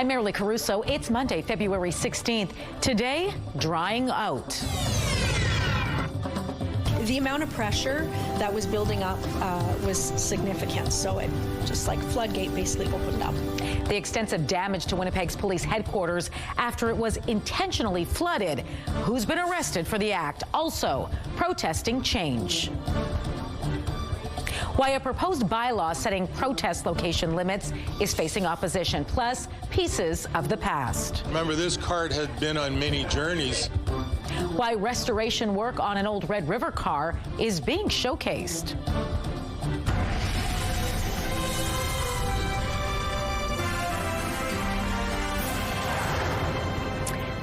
I'm Marilee Caruso. It's Monday, February 16th. Today, drying out. The amount of pressure that was building up was significant, so it just like floodgate basically opened up. The extensive damage to Winnipeg's police headquarters after it was intentionally flooded. Who's been arrested for the act? Also, protesting change. Why a proposed bylaw setting protest location limits is facing opposition, plus pieces of the past. Remember, this cart had been on many journeys. Why restoration work on an old Red River car is being showcased.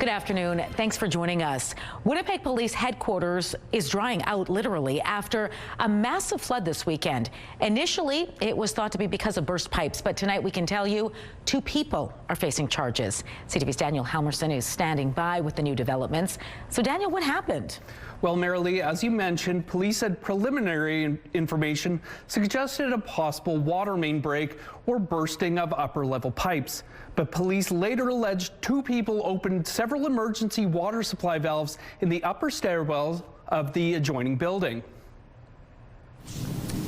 Good afternoon. Thanks for joining us. Winnipeg Police Headquarters is drying out literally after a massive flood this weekend. Initially, it was thought to be because of burst pipes, but tonight we can tell you 2 people are facing charges. CTV's Daniel Halmerson is standing by with the new developments. So Daniel, what happened? Well, Marilee, as you mentioned, police said preliminary information suggested a possible water main break or bursting of upper-level pipes. But police later alleged 2 people opened several emergency water supply valves in the upper stairwells of the adjoining building.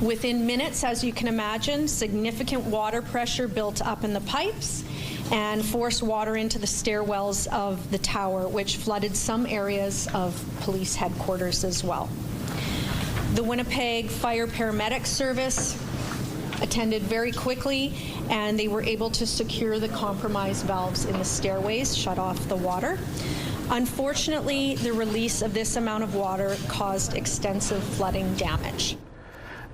Within minutes, as you can imagine, significant water pressure built up in the pipes and forced water into the stairwells of the tower, which flooded some areas of police headquarters as well. The Winnipeg Fire Paramedic Service attended very quickly, and they were able to secure the compromised valves in the stairways, shut off the water. Unfortunately, the release of this amount of water caused extensive flooding damage.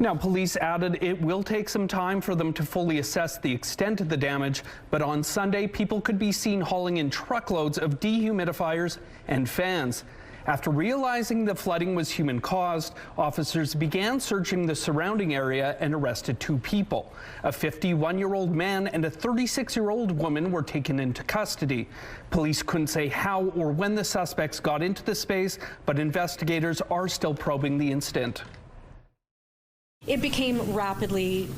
Now, police added it will take some time for them to fully assess the extent of the damage, but on Sunday, people could be seen hauling in truckloads of dehumidifiers and fans. After realizing the flooding was human-caused, officers began searching the surrounding area and arrested 2 people. A 51-year-old man and a 36-year-old woman were taken into custody. Police couldn't say how or when the suspects got into the space, but investigators are still probing the incident. It became rapidly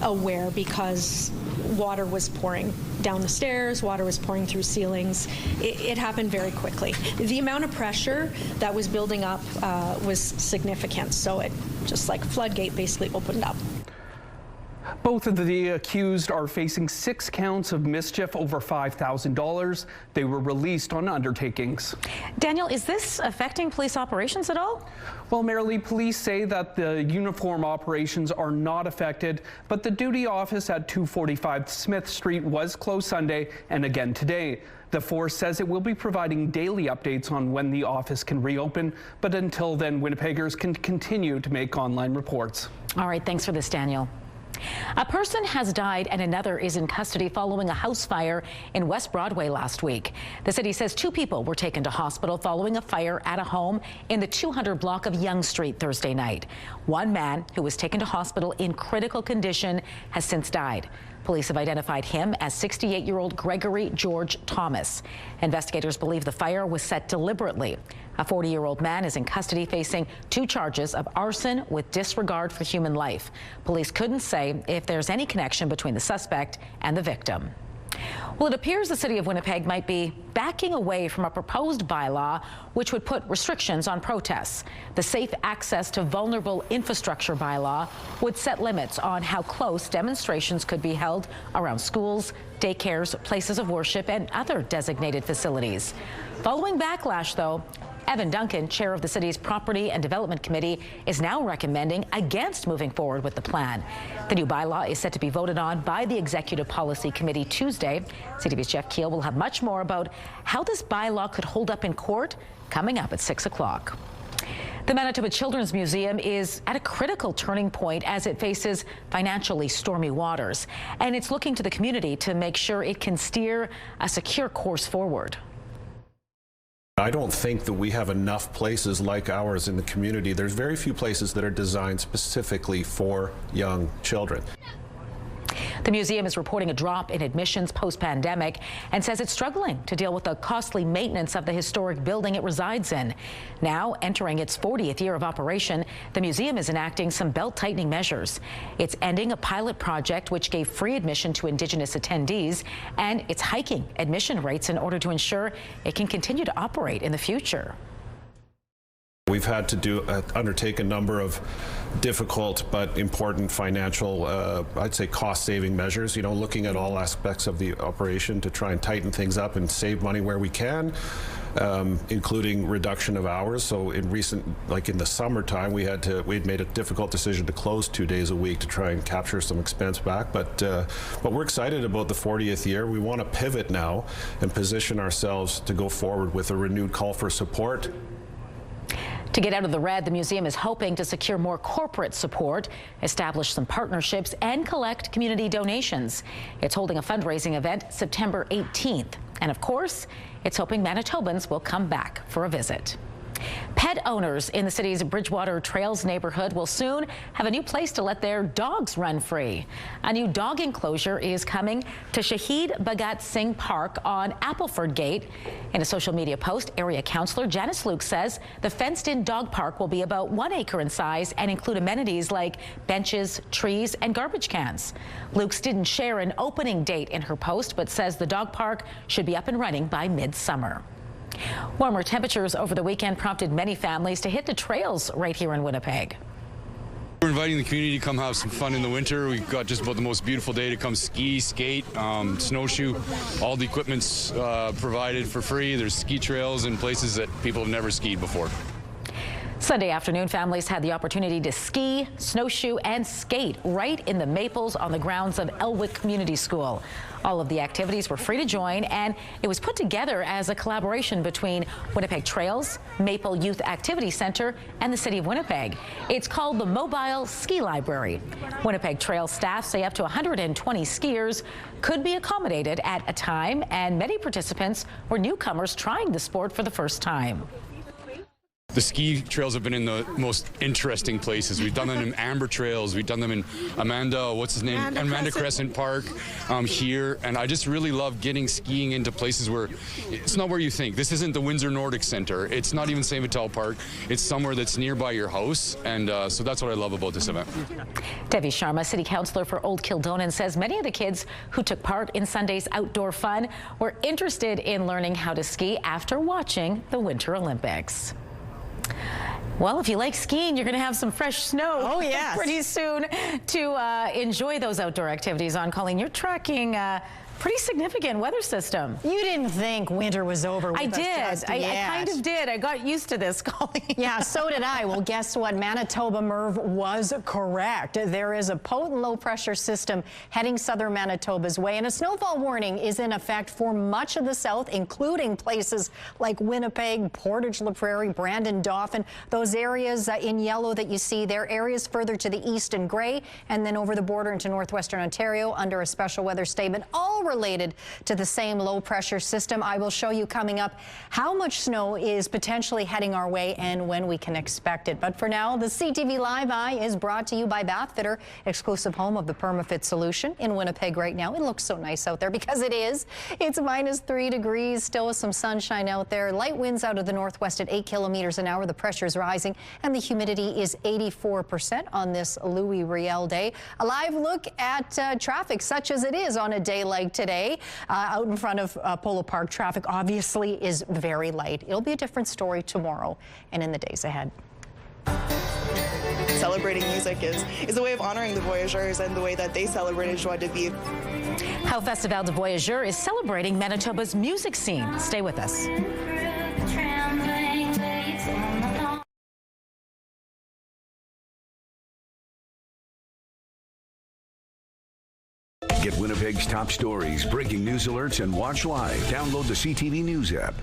aware because water was pouring down the stairs, water was pouring through ceilings. It happened very quickly. The amount of pressure that was building up was significant, so it just like floodgate basically opened up. Both of the accused are facing 6 counts of mischief over $5,000. They were released on undertakings. Daniel, is this affecting police operations at all? Well, Marilee, police say that the uniform operations are not affected, but the duty office at 245 Smith Street was closed Sunday and again today. The force says it will be providing daily updates on when the office can reopen, but until then, Winnipeggers can continue to make online reports. All right, thanks for this, Daniel. A person has died and another is in custody following a house fire in West Broadway last week. The city says 2 people were taken to hospital following a fire at a home in the 200 block of Yonge Street Thursday night. One man who was taken to hospital in critical condition has since died. Police have identified him as 68-year-old Gregory George Thomas. Investigators believe the fire was set deliberately. A 40-year-old man is in custody facing 2 charges of arson with disregard for human life. Police couldn't say if there's any connection between the suspect and the victim. Well, it appears the city of Winnipeg might be backing away from a proposed bylaw which would put restrictions on protests. The Safe Access to Vulnerable Infrastructure bylaw would set limits on how close demonstrations could be held around schools, daycares, places of worship, and other designated facilities. Following backlash, though, Evan Duncan, chair of the city's Property and Development Committee, is now recommending against moving forward with the plan. The new bylaw is set to be voted on by the Executive Policy Committee Tuesday. CTV's Jeff Keel will have much more about how this bylaw could hold up in court coming up at 6 o'clock. The Manitoba Children's Museum is at a critical turning point as it faces financially stormy waters, and it's looking to the community to make sure it can steer a secure course forward. I don't think that we have enough places like ours in the community. There's very few places that are designed specifically for young children. The museum is reporting a drop in admissions post-pandemic and says it's struggling to deal with the costly maintenance of the historic building it resides in. Now entering its 40th year of operation, the museum is enacting some belt-tightening measures. It's ending a pilot project which gave free admission to Indigenous attendees, and it's hiking admission rates in order to ensure it can continue to operate in the future. We've had to undertake a number of difficult but important financial, I'd say cost-saving measures, looking at all aspects of the operation to try and tighten things up and save money where we can, including reduction of hours. So in in the summertime, we'd made a difficult decision to close 2 days a week to try and capture some expense back. But we're excited about the 40th year. We want to pivot now and position ourselves to go forward with a renewed call for support. To get out of the red, the museum is hoping to secure more corporate support, establish some partnerships, and collect community donations. It's holding a fundraising event September 18th. And of course, it's hoping Manitobans will come back for a visit. Pet owners in the city's Bridgewater Trails neighborhood will soon have a new place to let their dogs run free. A new dog enclosure is coming to Shahid Bhagat Singh Park on Appleford Gate. In a social media post, area councillor Janice Luke says the fenced-in dog park will be about 1 acre in size and include amenities like benches, trees, and garbage cans. Luke's didn't share an opening date in her post, but says the dog park should be up and running by midsummer. Warmer temperatures over the weekend prompted many families to hit the trails right here in Winnipeg. We're inviting the community to come have some fun in the winter. We've got just about the most beautiful day to come ski, skate, snowshoe. All the equipment's provided for free. There's ski trails in places that people have never skied before. Sunday afternoon, families had the opportunity to ski, snowshoe, and skate right in the Maples on the grounds of Elwick Community School. All of the activities were free to join, and it was put together as a collaboration between Winnipeg Trails, Maple Youth Activity Center, and the City of Winnipeg. It's called the Mobile Ski Library. Winnipeg Trails staff say up to 120 skiers could be accommodated at a time, and many participants were newcomers trying the sport for the first time. The ski trails have been in the most interesting places. We've done them in Amber Trails. We've done them in Amanda Crescent Park here. And I just really love getting skiing into places where it's not where you think. This isn't the Windsor Nordic Center. It's not even St. Vital Park. It's somewhere that's nearby your house. And so that's what I love about this event. Devi Sharma, City Councillor for Old Kildonan, says many of the kids who took part in Sunday's outdoor fun were interested in learning how to ski after watching the Winter Olympics. Well, if you like skiing, you're going to have some fresh snow pretty soon to enjoy those outdoor activities on. Colleen, you're tracking pretty significant weather system. You didn't think winter was over with I did. I kind of did. I got used to this, Colleen. Yeah, so did I. Well, guess what? Manitoba Merv was correct. There is a potent low-pressure system heading southern Manitoba's way, and a snowfall warning is in effect for much of the south, including places like Winnipeg, Portage-la Prairie, Brandon, Dauphin. Those areas in yellow that you see there, areas further to the east in gray, and then over the border into northwestern Ontario under a special weather statement, all related to the same low pressure system. I will show you coming up how much snow is potentially heading our way and when we can expect it. But for now, the CTV Live Eye is brought to you by Bathfitter, exclusive home of the PermaFit solution in Winnipeg right now. It looks so nice out there because it is. It's -3 degrees, still with some sunshine out there. Light winds out of the northwest at 8 kilometers an hour. The pressure is rising and the humidity is 84% on this Louis Riel day. A live look at traffic, such as it is on a day like today. Out in front of Polo Park, traffic obviously is very light. It'll be a different story tomorrow and in the days ahead. Celebrating music is a way of honoring the Voyageurs and the way that they celebrated Joie de Vivre. How Festival de Voyager is celebrating Manitoba's music scene. Stay with us. Get Winnipeg's top stories, breaking news alerts, and watch live. Download the CTV News app.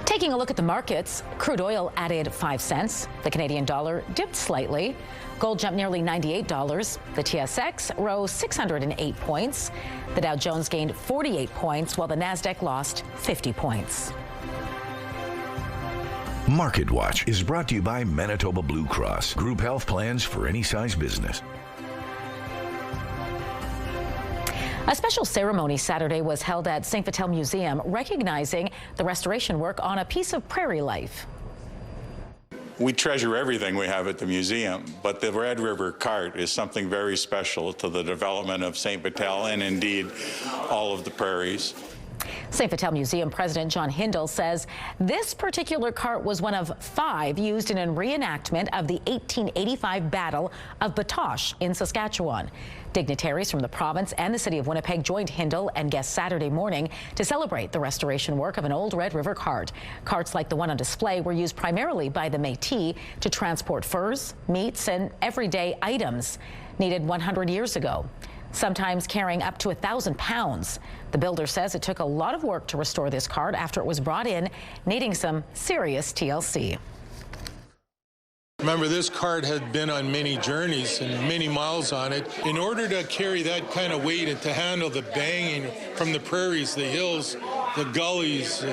Taking a look at the markets, crude oil added 5 cents. The Canadian dollar dipped slightly. Gold jumped nearly $98. The TSX rose 608 points. The Dow Jones gained 48 points, while the Nasdaq lost 50 points. Market Watch is brought to you by Manitoba Blue Cross. Group health plans for any size business. A special ceremony Saturday was held at St. Vital Museum, recognizing the restoration work on a piece of prairie life. We treasure everything we have at the museum, but the Red River cart is something very special to the development of St. Vital and indeed all of the prairies. St. Vital Museum President John Hindle says this particular cart was one of 5 used in a reenactment of the 1885 Battle of Batoche in Saskatchewan. Dignitaries from the province and the city of Winnipeg joined Hindle and guests Saturday morning to celebrate the restoration work of an old Red River cart. Carts like the one on display were used primarily by the Métis to transport furs, meats, and everyday items needed 100 years ago, sometimes carrying up to 1,000 pounds. The builder says it took a lot of work to restore this cart after it was brought in, needing some serious TLC. Remember, this cart had been on many journeys and many miles on it. In order to carry that kind of weight and to handle the banging from the prairies, the hills, the gullies,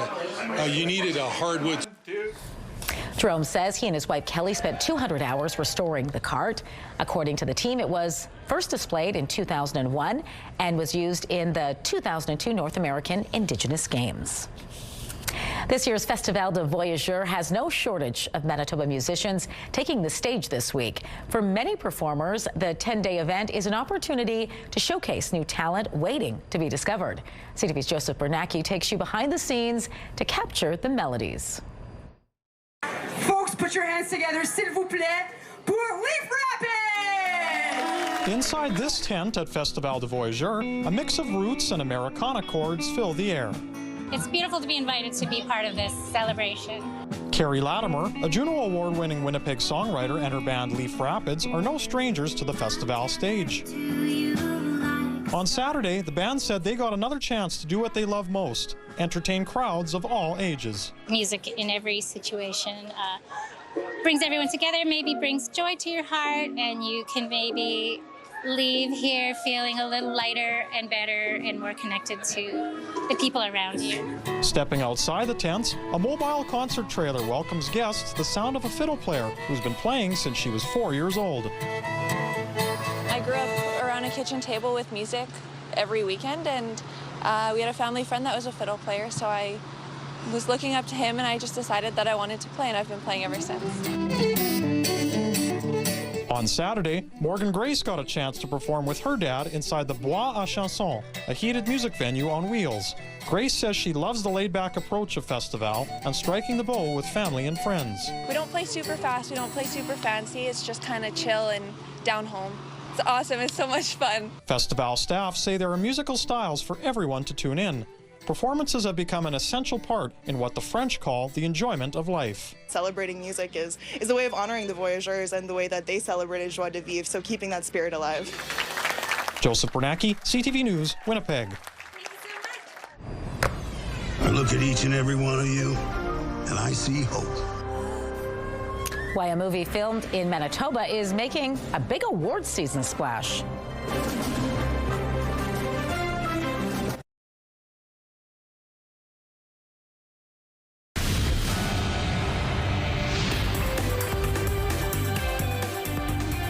you needed a hardwood. Jerome says he and his wife Kelly spent 200 hours restoring the cart. According to the team, it was first displayed in 2001 and was used in the 2002 North American Indigenous Games. This year's Festival de Voyager has no shortage of Manitoba musicians taking the stage this week. For many performers, the 10-day event is an opportunity to showcase new talent waiting to be discovered. CTV's Joseph Bernacki takes you behind the scenes to capture the melodies. Folks, put your hands together, s'il vous plaît, pour Leaf Rapids! Inside this tent at Festival de Voyager, a mix of roots and Americana chords fill the air. It's beautiful to be invited to be part of this celebration. Carrie Latimer, a Juno Award-winning Winnipeg songwriter, and her band Leaf Rapids are no strangers to the festival stage. On Saturday, the band said they got another chance to do what they love most, entertain crowds of all ages. Music in every situation brings everyone together, maybe brings joy to your heart, and you can maybe leave here feeling a little lighter and better and more connected to the people around you. Stepping outside the tents, a mobile concert trailer welcomes guests to the sound of a fiddle player who's been playing since she was 4 years old. I grew up around a kitchen table with music every weekend, and we had a family friend that was a fiddle player, so I was looking up to him and I just decided that I wanted to play, and I've been playing ever since. On Saturday, Morgan Grace got a chance to perform with her dad inside the Bois à Chanson, a heated music venue on wheels. Grace says she loves the laid-back approach of Festival and striking the bow with family and friends. We don't play super fast, we don't play super fancy, it's just kind of chill and down home. It's awesome, it's so much fun. Festival staff say there are musical styles for everyone to tune in. Performances have become an essential part in what the French call the enjoyment of life. Celebrating music is a way of honoring the Voyageurs and the way that they celebrated joie de vivre, so keeping that spirit alive. Joseph Bernacki, CTV News, Winnipeg. I look at each and every one of you, and I see hope. Why a movie filmed in Manitoba is making a big awards season splash.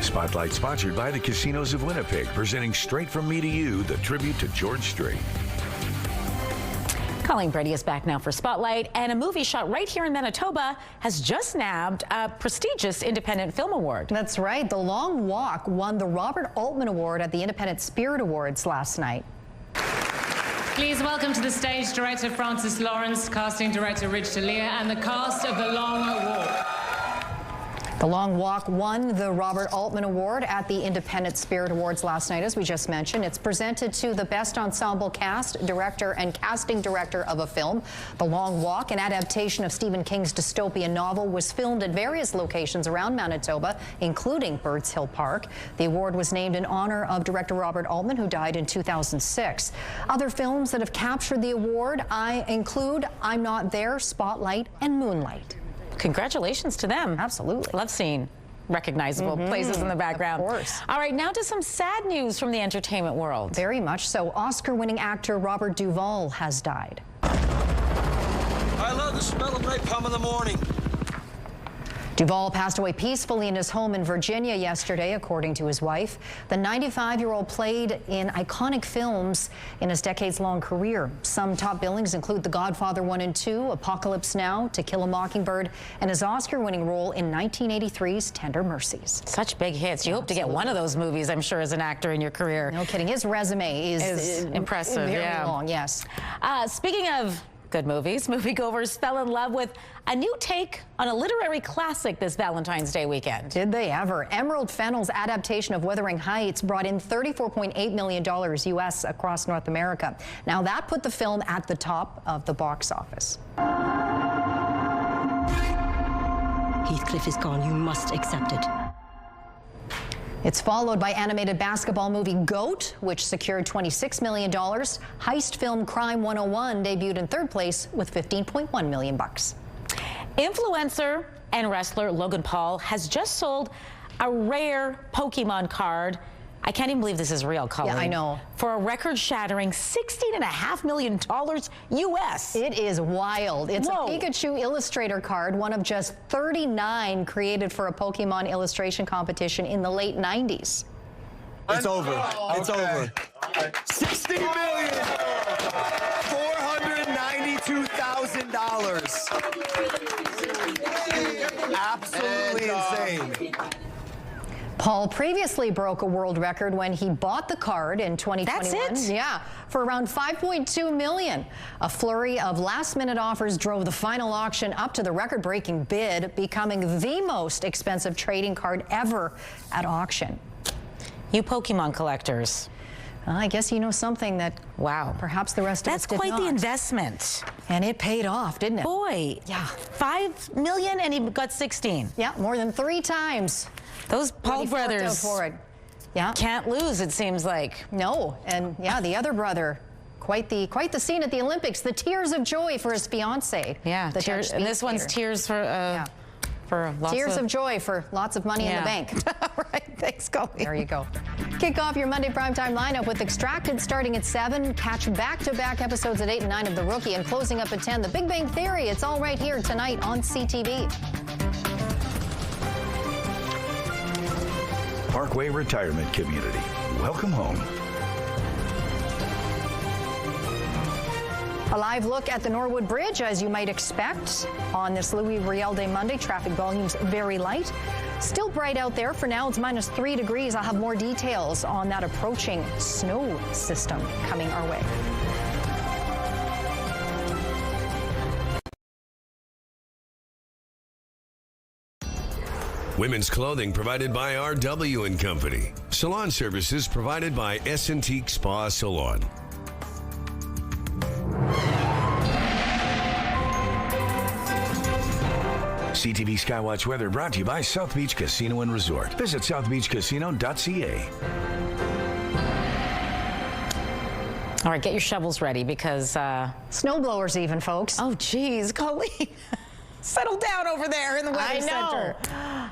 Spotlight sponsored by the Casinos of Winnipeg, presenting Straight From Me to You, the tribute to George Strait. Colleen Brady is back now for Spotlight, and a movie shot right here in Manitoba has just nabbed a prestigious Independent Film Award. That's right. The Long Walk won the Robert Altman Award at the Independent Spirit Awards last night. Please welcome to the stage director Francis Lawrence, casting director Rich D'Elia, and the cast of The Long Walk. The Long Walk won the Robert Altman Award at the Independent Spirit Awards last night, as we just mentioned. It's presented to the Best Ensemble Cast, Director, and Casting Director of a Film. The Long Walk, an adaptation of Stephen King's dystopian novel, was filmed at various locations around Manitoba, including Birds Hill Park. The award was named in honor of director Robert Altman, who died in 2006. Other films that have captured the award include I'm Not There, Spotlight, and Moonlight. Congratulations to them. Absolutely. Love seeing recognizable places in the background. Of course. All right, now to some sad news from the entertainment world. Very much so. Oscar-winning actor Robert Duvall has died. I love the smell of napalm in the morning. Duvall passed away peacefully in his home in Virginia yesterday, according to his wife. The 95-year-old played in iconic films in his decades-long career. Some top billings include The Godfather 1 and 2, Apocalypse Now, To Kill a Mockingbird, and his Oscar-winning role in 1983's Tender Mercies. Such big hits. You hope to get one of those movies, I'm sure, as an actor in your career. No kidding. His resume is impressive. Very long, yes. Speaking of good movies, moviegoers fell in love with a new take on a literary classic this Valentine's Day weekend. Did they ever? Emerald Fennell's adaptation of Wuthering Heights brought in $34.8 million US across North America. Now that put the film at the top of the box office. Heathcliff is gone. You must accept it. It's followed by animated basketball movie GOAT, which secured $26 million. Heist film Crime 101 debuted in third place with $15.1 million. Influencer and wrestler Logan Paul has just sold a rare Pokemon card. I can't even believe this is real, Colleen. Yeah, I know. For a record-shattering $16.5 million US. It is wild. It's a Pikachu Illustrator card, one of just 39 created for a Pokemon illustration competition in the late 90s. It's over. It's over. $60,492,000. Absolutely insane. Paul previously broke a world record when he bought the card in 2021. That's it? Yeah, for around $5.2 million. A flurry of last-minute offers drove the final auction up to the record-breaking bid, becoming the most expensive trading card ever at auction. You Pokemon collectors. I guess you know something that, wow, perhaps the rest of us did not. That's quite the investment. And it paid off, didn't it? Boy, yeah. $5 million and he got 16. Yeah, more than 3 times. Those Paul brothers for it. Yeah. Can't lose, it seems like. No, and yeah, the other brother, quite the scene at the Olympics. The tears of joy for his fiancée. Yeah, tears, and this one's tears for lots tears of joy for lots of money in the bank. All right, thanks, Colleen. There you go. Kick off your Monday primetime lineup with Extracted starting at 7. Catch back-to-back episodes at 8 and 9 of The Rookie, and closing up at 10, The Big Bang Theory. It's all right here tonight on CTV. Parkway Retirement Community. Welcome home. A live look at the Norwood Bridge, as you might expect. On this Louis Riel Day Monday, traffic volumes very light. Still bright out there. For now, it's -3 degrees. I'll have more details on that approaching snow system coming our way. Women's clothing provided by R.W. & Company. Salon services provided by S&T Spa Salon. CTV Skywatch weather brought to you by South Beach Casino and Resort. Visit southbeachcasino.ca. All right, get your shovels ready because... snowblowers even, folks. Oh, geez, Colleen. Settle down over there in the weather center.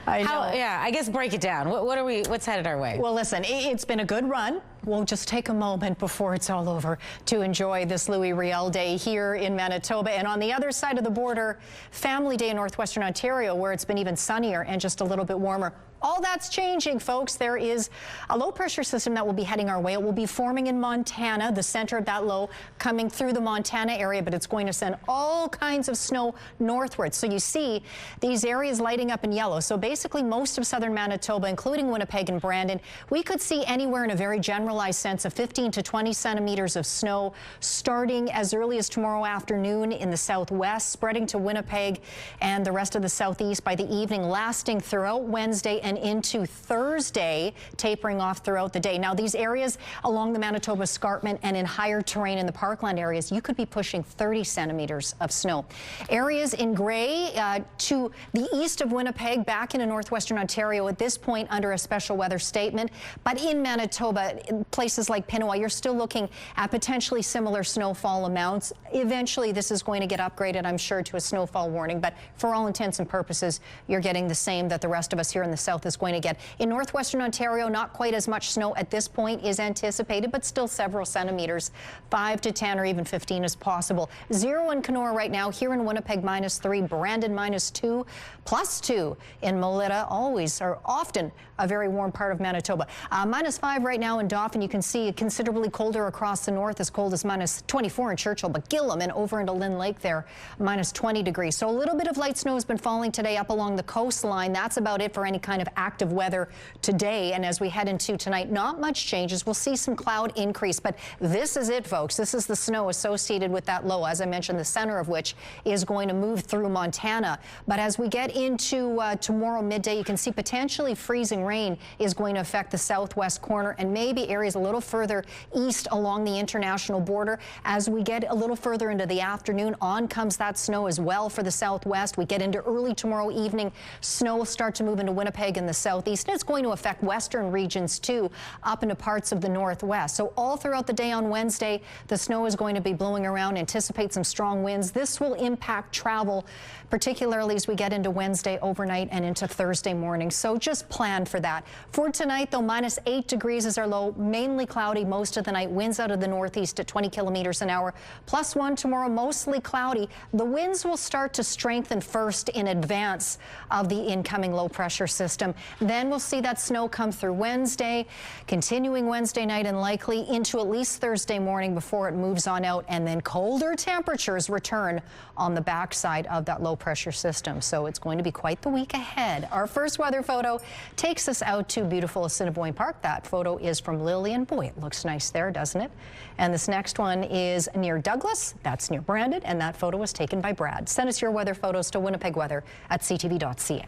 I know. Yeah, I guess break it down. What's headed our way? Well, listen, it's been a good run. We'll just take a moment before it's all over to enjoy this Louis Riel Day here in Manitoba. And on the other side of the border, Family Day in Northwestern Ontario, where it's been even sunnier and just a little bit warmer. All that's changing, folks. There is a low-pressure system that will be heading our way. It will be forming in Montana, the center of that low coming through the Montana area, but it's going to send all kinds of snow northward. So you see these areas lighting up in yellow. So basically most of southern Manitoba, including Winnipeg and Brandon, we could see anywhere in a very generalized sense of 15 to 20 centimeters of snow starting as early as tomorrow afternoon in the southwest, spreading to Winnipeg and the rest of the southeast by the evening, lasting throughout Wednesday and into Thursday, tapering off throughout the day. Now, these areas along the Manitoba Escarpment and in higher terrain in the parkland areas, you could be pushing 30 centimeters of snow. Areas in gray to the east of Winnipeg, back into northwestern Ontario at this point under a special weather statement. But in Manitoba, in places like Pinawa, you're still looking at potentially similar snowfall amounts. Eventually, this is going to get upgraded, I'm sure, to a snowfall warning. But for all intents and purposes, you're getting the same that the rest of us here in the south south is going to get. In northwestern Ontario, not quite as much snow at this point is anticipated, but still several centimeters. 5 to 10 or even 15 is possible. 0 in Kenora right now. Here in Winnipeg, -3. Brandon, -2. +2 in Melita. Always or often a very warm part of Manitoba. -5 right now in Dauphin. You can see it considerably colder across the north, as cold as -24 in Churchill, but Gillam and over into Lynn Lake there, -20 degrees. So a little bit of light snow has been falling today up along the coastline. That's about it for any kind of active weather today. And as we head into tonight, not much changes. We'll see some cloud increase, but this is it, folks. This is the snow associated with that low, as I mentioned, the center of which is going to move through Montana. But as we get into tomorrow midday, you can see potentially freezing rain is going to affect the southwest corner and maybe areas a little further east along the international border. As we get a little further into the afternoon, on comes that snow as well for the southwest. We get into early tomorrow evening, snow will start to move into Winnipeg in the southeast, and it's going to affect western regions too, up into parts of the northwest. So all throughout the day on Wednesday, the snow is going to be blowing around. Anticipate some strong winds. This will impact travel, particularly as we get into Wednesday overnight and into Thursday morning. So just plan for that. For tonight, though, -8 degrees is our low, mainly cloudy most of the night. Winds out of the northeast at 20 kilometers an hour. +1 tomorrow, mostly cloudy. The winds will start to strengthen first in advance of the incoming low pressure system. Then we'll see that snow come through Wednesday, continuing Wednesday night and likely into at least Thursday morning before it moves on out, and then colder temperatures return on the backside of that low pressure system. So it's going to be quite the week ahead. Our first weather photo takes us out to beautiful Assiniboine Park. That photo is from Lillian. Boy, it looks nice there, doesn't it? And this next one is near Douglas. That's near Brandon, and that photo was taken by Brad. Send us your weather photos to winnipegweather@ctv.ca.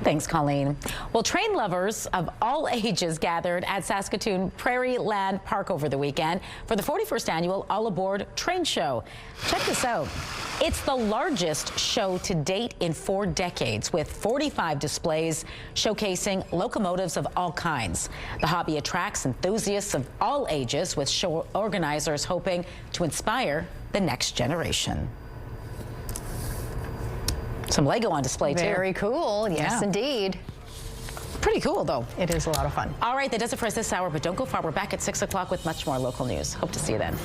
Thanks, Colleen. Well, train lovers of all ages gathered at Saskatoon Prairie Land Park over the weekend for the 41st annual All Aboard Train Show. Check this out. It's the largest show to date in 4 decades, with 45 displays showcasing locomotives of all kinds. The hobby attracts enthusiasts of all ages, with show organizers hoping to inspire the next generation. Some Lego on display, too. Very cool. Yes, indeed. Pretty cool, though. It is a lot of fun. All right, that does it for us this hour, but don't go far. We're back at 6 o'clock with much more local news. Hope to see you then.